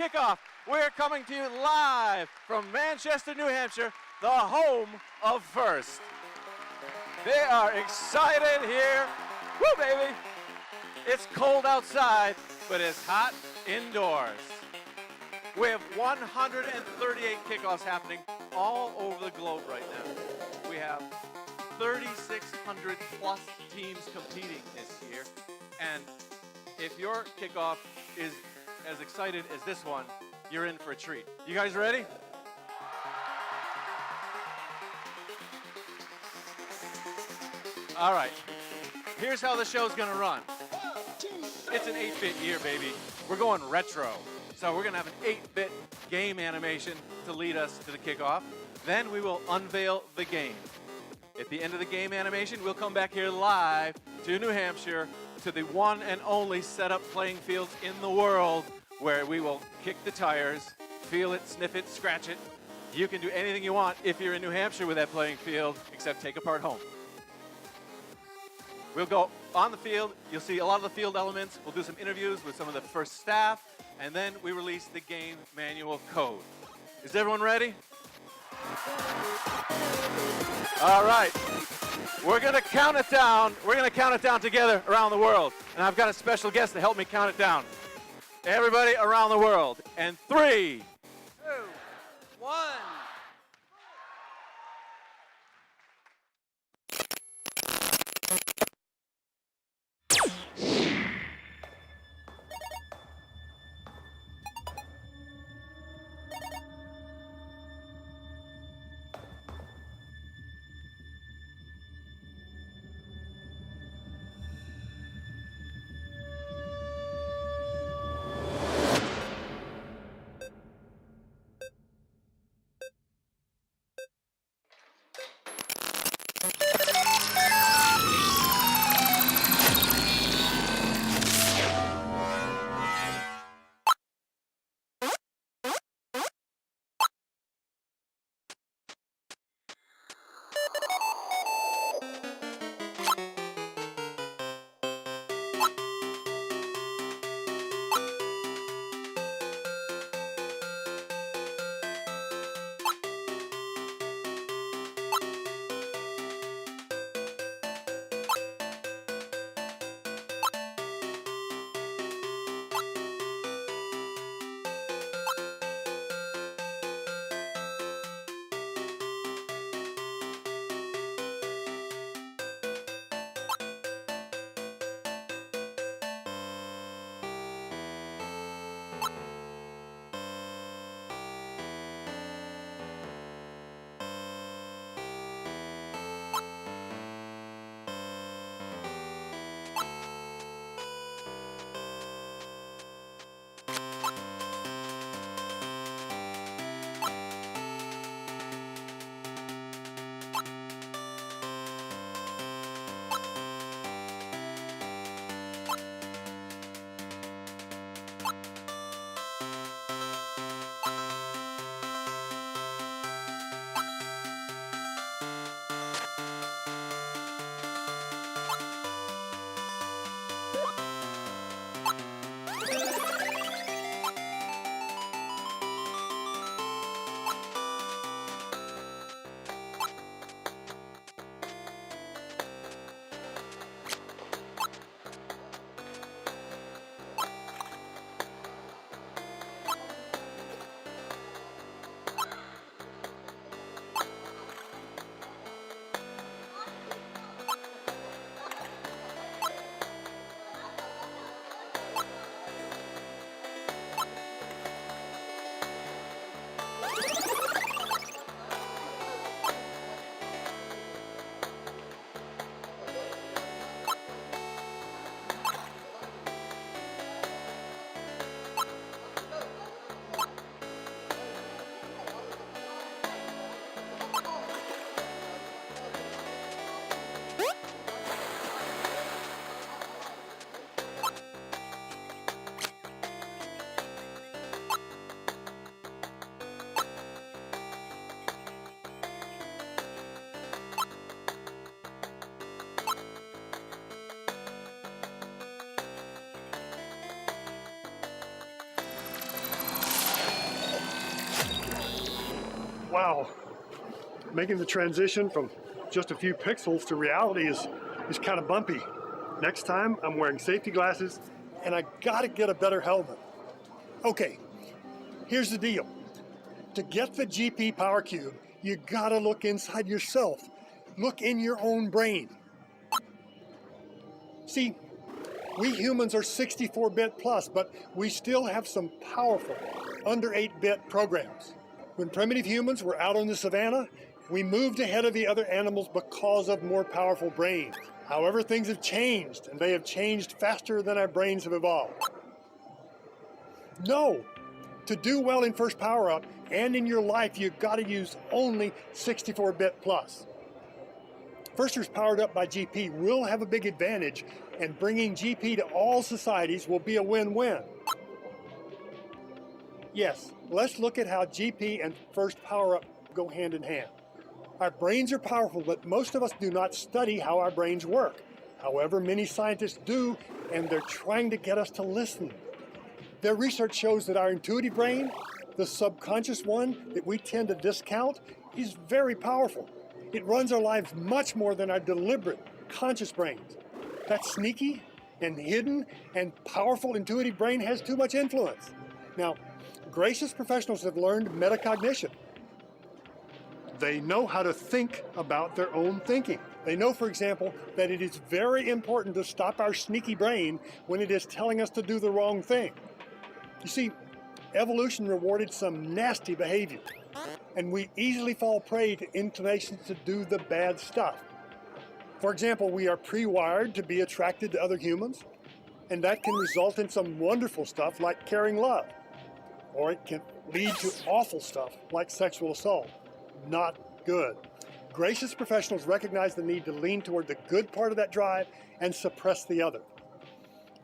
kickoff. We're coming to you live from Manchester, New Hampshire, the home of First. They are excited here. Woo, baby! It's cold outside, but it's hot indoors. We have 138 kickoffs happening all over the globe right now. We have 3,600 plus teams competing this year. And if your kickoff is as excited as this one, you're in for a treat. You guys ready? All right, here's how the show's gonna run. It's an 8-bit year, baby. We're going retro. So we're gonna have an 8-bit game animation to lead us to the kickoff. Then we will unveil the game. At the end of the game animation, we'll come back here live to New Hampshire to the one and only set-up playing fields in the world where we will kick the tires, feel it, sniff it, scratch it. You can do anything you want if you're in New Hampshire with that playing field, except take a part home. We'll go on the field. You'll see a lot of the field elements. We'll do some interviews with some of the First staff, and then we release the game manual code. Is everyone ready? All right. We're going to count it down. We're going to count it down together around the world. And I've got a special guest to help me count it down. Everybody around the world. And 3, 2, 1. Wow, making the transition from just a few pixels to reality is kind of bumpy. Next time, I'm wearing safety glasses, and I gotta get a better helmet. Okay, here's the deal. To get the GP Power Cube, you gotta look inside yourself. Look in your own brain. See, we humans are 64-bit plus, but we still have some powerful under 8-bit programs. When primitive humans were out on the savannah, we moved ahead of the other animals because of more powerful brains. However, things have changed, and they have changed faster than our brains have evolved. No, to do well in first power-up and in your life, you've got to use only 64-bit plus. Firsters powered up by GP will have a big advantage, and bringing GP to all societies will be a win-win. Yes, let's look at how GP and first power-up go hand in hand. Our brains are powerful, but most of us do not study how our brains work. However, many scientists do, and they're trying to get us to listen. Their research shows that our intuitive brain, the subconscious one that we tend to discount, is very powerful. It runs our lives much more than our deliberate, conscious brains. That sneaky and hidden and powerful intuitive brain has too much influence. Now, gracious professionals have learned metacognition. They know how to think about their own thinking. They know, for example, that it is very important to stop our sneaky brain when it is telling us to do the wrong thing. You see, evolution rewarded some nasty behavior, and we easily fall prey to inclinations to do the bad stuff. For example, we are pre-wired to be attracted to other humans, and that can result in some wonderful stuff like caring love, or it can lead to awful stuff like sexual assault. Not good. Gracious professionals recognize the need to lean toward the good part of that drive and suppress the other.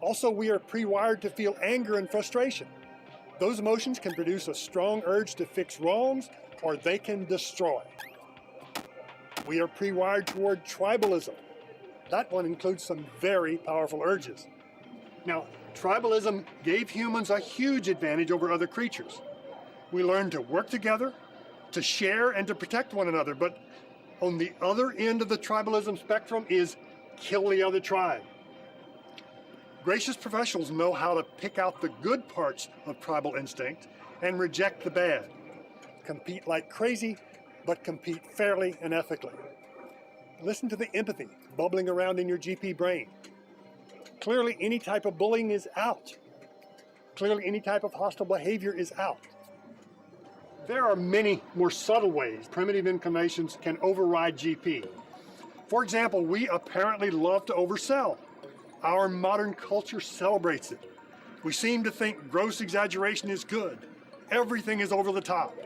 Also, we are pre-wired to feel anger and frustration. Those emotions can produce a strong urge to fix wrongs, or they can destroy. We are pre-wired toward tribalism. That one includes some very powerful urges. Now, tribalism gave humans a huge advantage over other creatures. We learned to work together, to share, and to protect one another, but on the other end of the tribalism spectrum is kill the other tribe. Gracious professionals know how to pick out the good parts of tribal instinct and reject the bad. Compete like crazy, but compete fairly and ethically. Listen to the empathy bubbling around in your GP brain. Clearly, any type of bullying is out. Clearly, any type of hostile behavior is out. There are many more subtle ways primitive inclinations can override GP. For example, we apparently love to oversell. Our modern culture celebrates it. We seem to think gross exaggeration is good. Everything is over the top.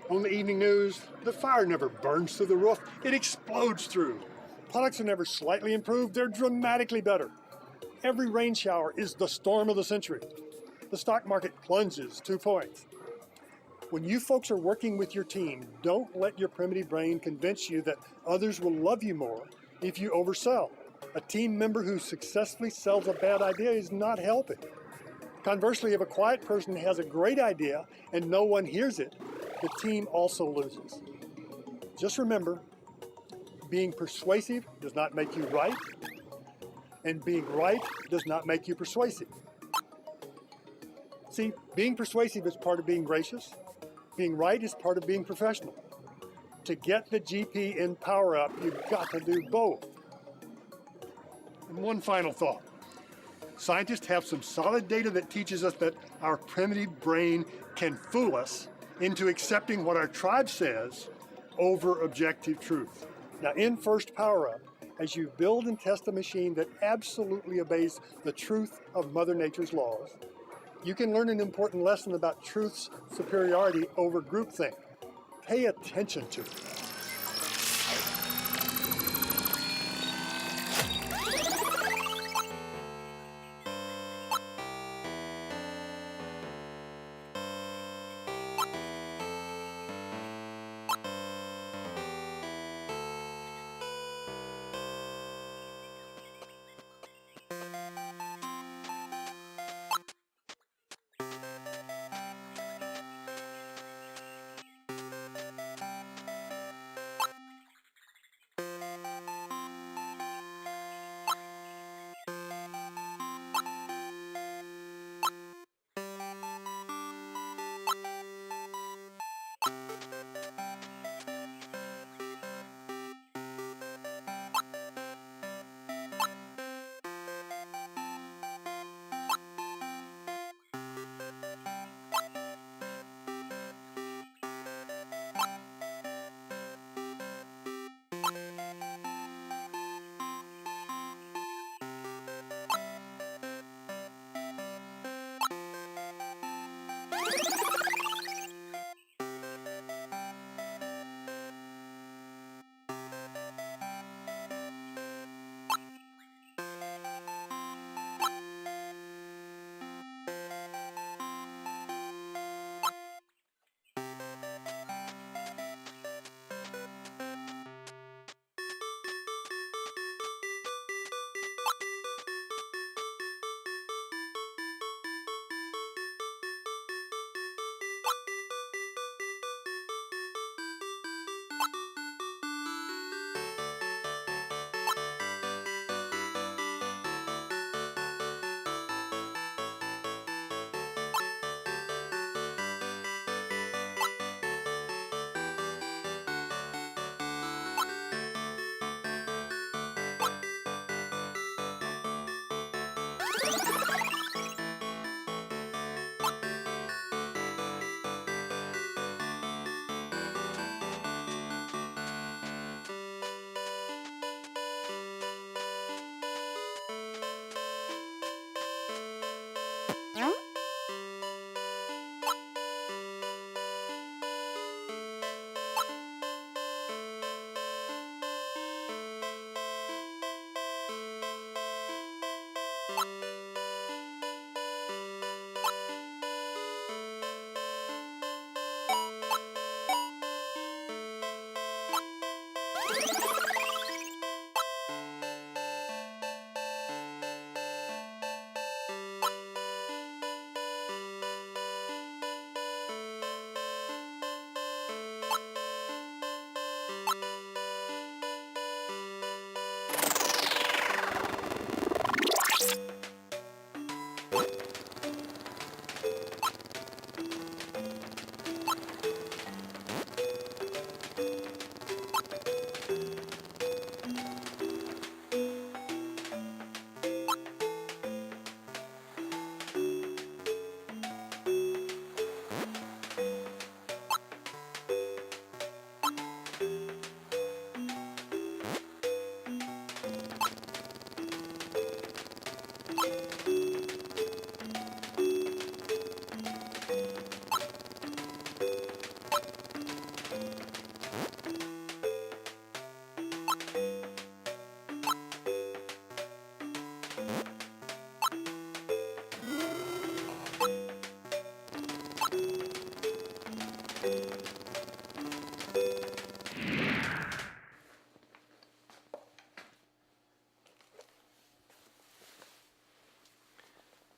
On the evening news, the fire never burns through the roof, it explodes through. Products are never slightly improved, they're dramatically better. Every rain shower is the storm of the century. The stock market plunges 2 points. When you folks are working with your team, don't let your primitive brain convince you that others will love you more if you oversell. A team member who successfully sells a bad idea is not helping. Conversely, if a quiet person has a great idea and no one hears it, the team also loses. Just remember, being persuasive does not make you right, and being right does not make you persuasive. See, being persuasive is part of being gracious. Being right is part of being professional. To get the GP in Power Up, you've got to do both. And one final thought. Scientists have some solid data that teaches us that our primitive brain can fool us into accepting what our tribe says over objective truth. Now, in First Power Up, as you build and test a machine that absolutely obeys the truth of Mother Nature's laws, you can learn an important lesson about truth's superiority over groupthink. Pay attention to it.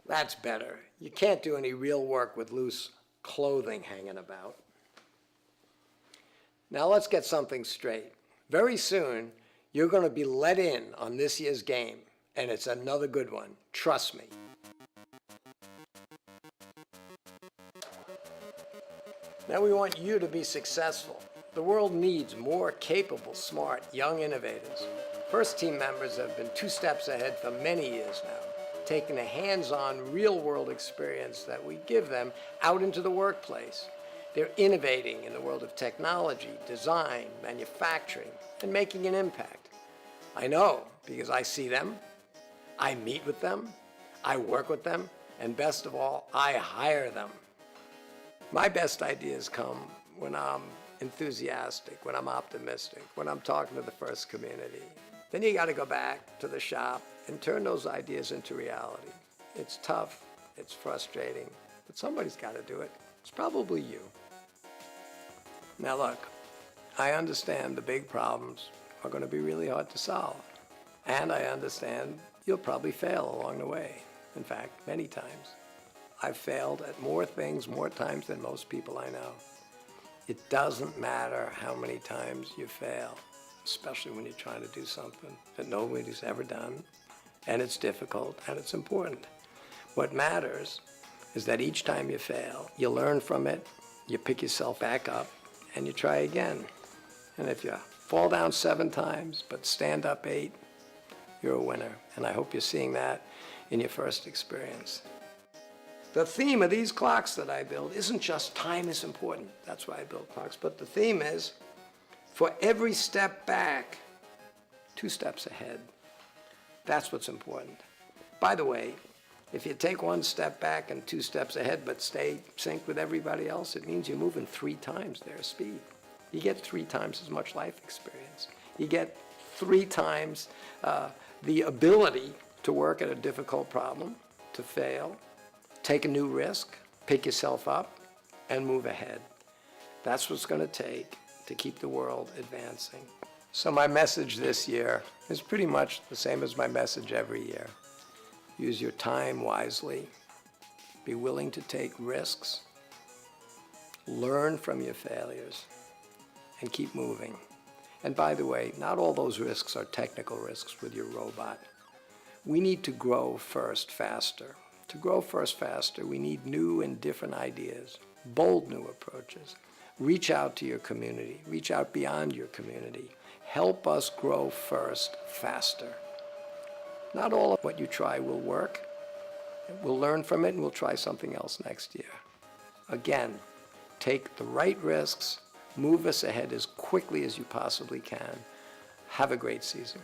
That's better. You can't do any real work with loose clothing hanging about. Now let's get something straight. Very soon, you're going to be let in on this year's game, and it's another good one. Trust me. Now we want you to be successful. The world needs more capable, smart, young innovators. First team members have been 2 steps ahead for many years now, taking a hands-on, real-world experience that we give them out into the workplace. They're innovating in the world of technology, design, manufacturing, and making an impact. I know, because I see them, I meet with them, I work with them, and best of all, I hire them. My best ideas come when I'm enthusiastic, when I'm optimistic, when I'm talking to the FIRST community. Then you got to go back to the shop and turn those ideas into reality. It's tough, it's frustrating, but somebody's got to do it. It's probably you. Now look, I understand the big problems are going to be really hard to solve. And I understand you'll probably fail along the way. In fact, many times. I've failed at more things, more times than most people I know. It doesn't matter how many times you fail, especially when you're trying to do something that nobody's ever done, and it's difficult, and it's important. What matters is that each time you fail, you learn from it, you pick yourself back up, and you try again. And if you fall down 7 times, but stand up 8, you're a winner. And I hope you're seeing that in your first experience. The theme of these clocks that I build isn't just time is important. That's why I build clocks. But the theme is, for every step back, 2 steps ahead. That's what's important. By the way, if you take 1 step back and 2 steps ahead but stay synced with everybody else, it means you're moving 3 times their speed. You get 3 times as much life experience. You get 3 times the ability to work at a difficult problem, to fail, take a new risk, pick yourself up, and move ahead. That's what's going to take to keep the world advancing. So my message this year is pretty much the same as my message every year. Use your time wisely. Be willing to take risks. Learn from your failures. And keep moving. And by the way, not all those risks are technical risks with your robot. We need to grow first faster. To grow first faster, we need new and different ideas, bold new approaches. Reach out to your community. Reach out beyond your community. Help us grow first faster. Not all of what you try will work. We'll learn from it and we'll try something else next year. Again, take the right risks, move us ahead as quickly as you possibly can. Have a great season.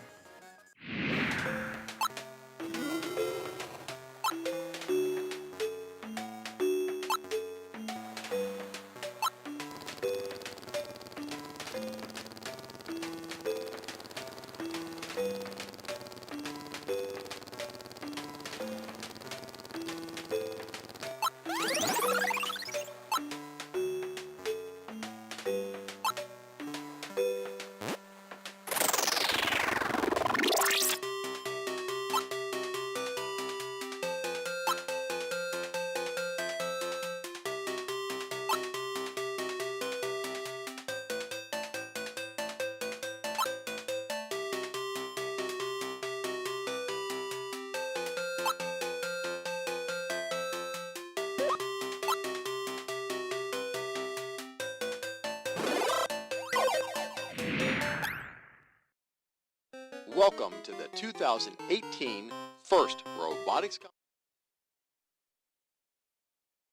Welcome to the 2018 FIRST Robotics